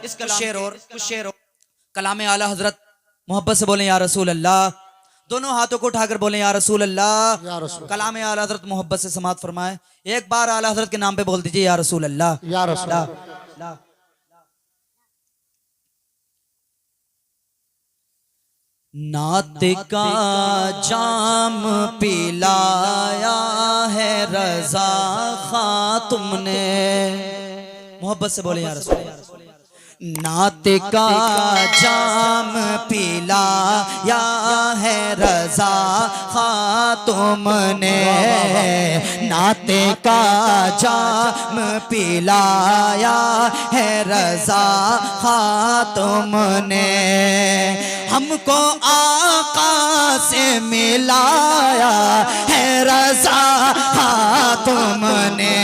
कुछ शेर और कलाम आला हजरत मोहब्बत से बोले या रसूल अल्लाह। दोनों हाथों को उठाकर बोले या रसूल अल्लाह। या रसूल कलाम आला हजरत मोहब्बत से समात फरमाए। एक बार आला हजरत के नाम पे बोल दीजिए या रसूल अल्लाह। या रसूल अल्लाह। नात का जाम पिलाया है रजा खां तुमने। मोहब्बत से बोले या रसूल अल्लाह। नात का जाम पिलाया है रजा खां तुमने। नात का जाम पिलाया है रजा खां तुमने। हमको आका से मिलाया है रजा खां तुमने।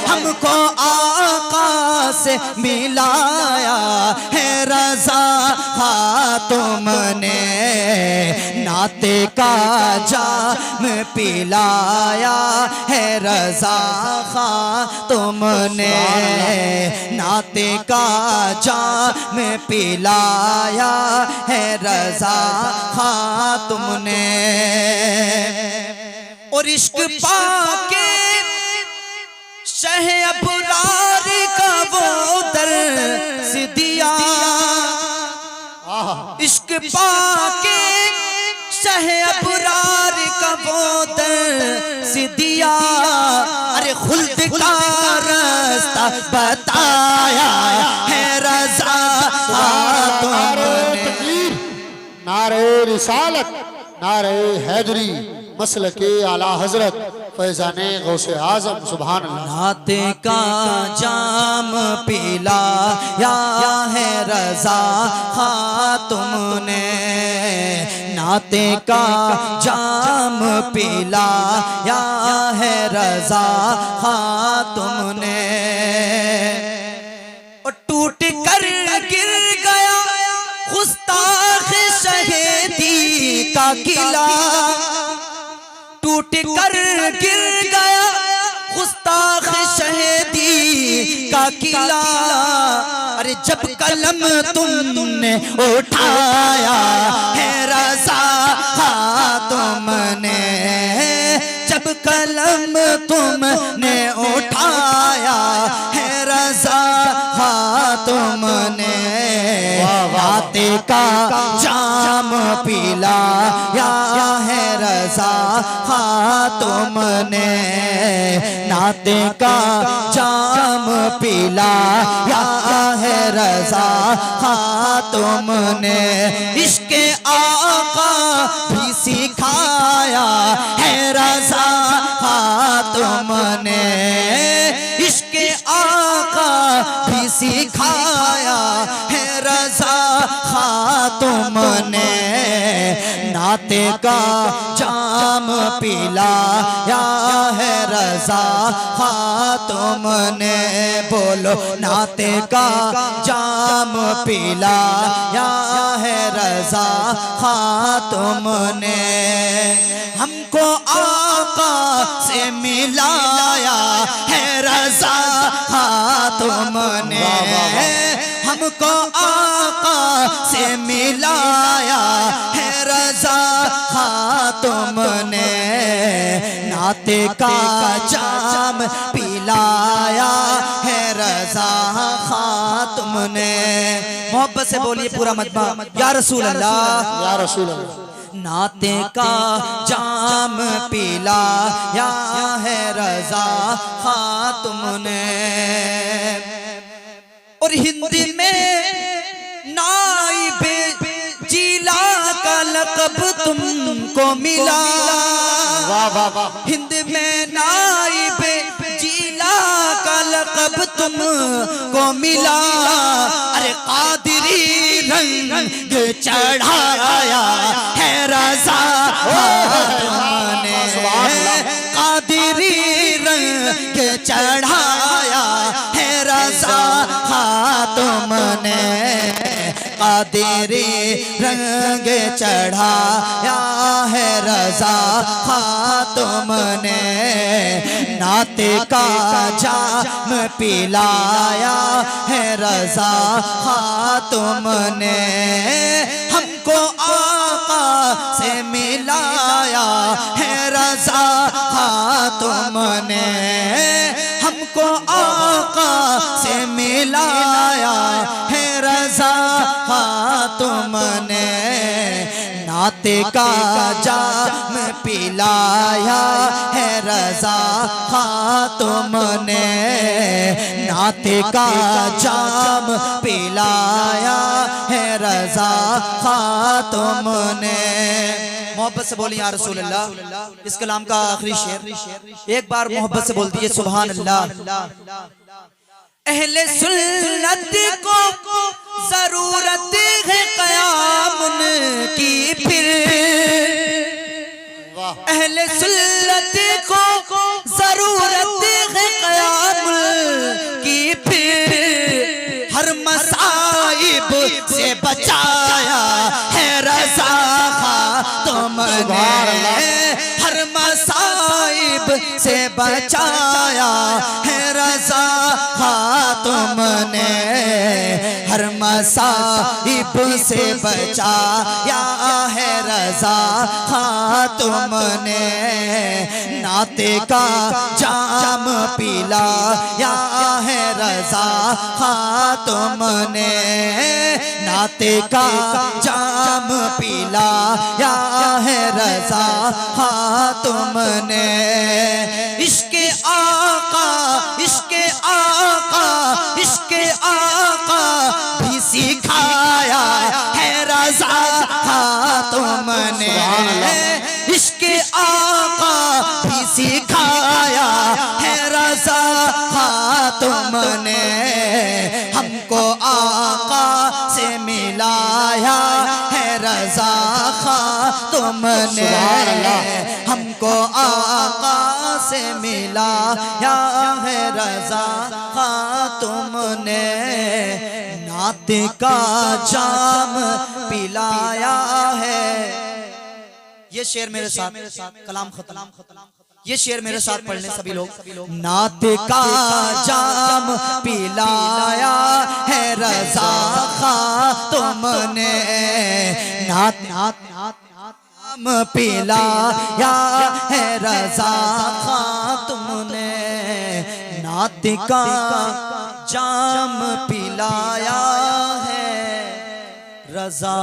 हमको आका से मिलाया है रजा खां तुमने। नाते का जाम पिलाया है रजा खां तुमने। नाते का जाम पिलाया है रजा खां तुमने। और इश्क पाके शह अबरार का वो दर्स दिया। इश्क पाके शह अबरार का वो दर्स दिया। अरे खुल्द का रास्ता बताया है रजा तुमने। नारे रिसालत, नारे हैदरी, मसलके आला हजरत फैजाने गौसे आजम सुभान अल्लाह। नाते का जाम पिलाया है रजा खां तुमने। नाते का जाम पिलाया है रजा खां तुमने। और टूट कर गिर गया गुस्ताख शहीदी का किला। टूट कर गिर गया गुस्ताख शहीदी का किला। अरे जब कलम तुमने उठाया है रजा खां तुमने। जब कलम तुमने उठाया है रजा खां तुमने। नाते का जाम पिलाया है रजा खां तुमने। नाते का जाम पिलाया है रजा खां तुमने। इश्क आका भी सिखाया है रजा खां तुमने। इश्क आका भी सिखाया है रजा खां तुमने। नाते का जाम पिलाया है रजा खां तुमने। बोलो नाते का जाम पिलाया है रजा खां तुमने। हमको आका से मिलाया है रजा खां तुमने। हमको आका से मिलाया है रजा खां तुमने। नाते का जाम पिलाया है रजा खां तुमने। मोहब्बत से बोलिए पूरा मजमा या रसूल अल्लाह। या रसूल अल्लाह। नाते का जाम पिलाया है रजा खां तुमने। और हिंदी में नाइबे जिला का लक़ब तुमको मिला। वाह वाह वाह। हिंद में नाइबे जिला का लक़ब तुमको मिला। अरे कादिरी रंग चढ़ाया है रजा तुमने। कादिरी रंग चढ़ाया है रजा तुमने। कादिरी रंग चढ़ाया है रजा खां तुमने। नाते का जाम पिलाया है रजा तुमने, हमको आका से मिलाया है रजा तुमने, हमको आका से मिलाया है रजा तुमने, नाते का जाम पिलाया है रजा तुमने, नाते का जाम पिलाया है रजा तुमने। मोहब्बत से बोलिए या रसूल अल्लाह। इस कलाम का आखिरी शेर एक बार मोहब्बत से बोल दिए सुभान अल्लाह। अहले सुन्नत को जरूरत है क़याम की, फिर अहले सुन्नत को जरूरत है क़याम की, फिर हर मसाइब से बचाया है रजा तुमने, हर मसाइब से बचाया है रजा तुमने, हर मसाइब से बचाया है रजा तुमने, नाते का जाम पिलाया है रजा तुमने, नाते का जाम पिलाया है रजा तुमने, इश्के आका इश्के आका इश्के आका भी सिखाया है रजा तुमने, इश्के आका भी सिखाया है रजा तुमने, हमको आका से मिलाया है रजा तुमने, हमको आका से मिलाया है रजा तुमने, नाते का जाम पिलाया है। ये शेर मेरे साथ कलाम खत्म, ये शेर मेरे साथ पढ़ने सभी लोग। नाते का जाम पिलाया है रजा तुमने, नात जाम पिलाया है रजा तुमने, नाते का जाम पिलाया है रजा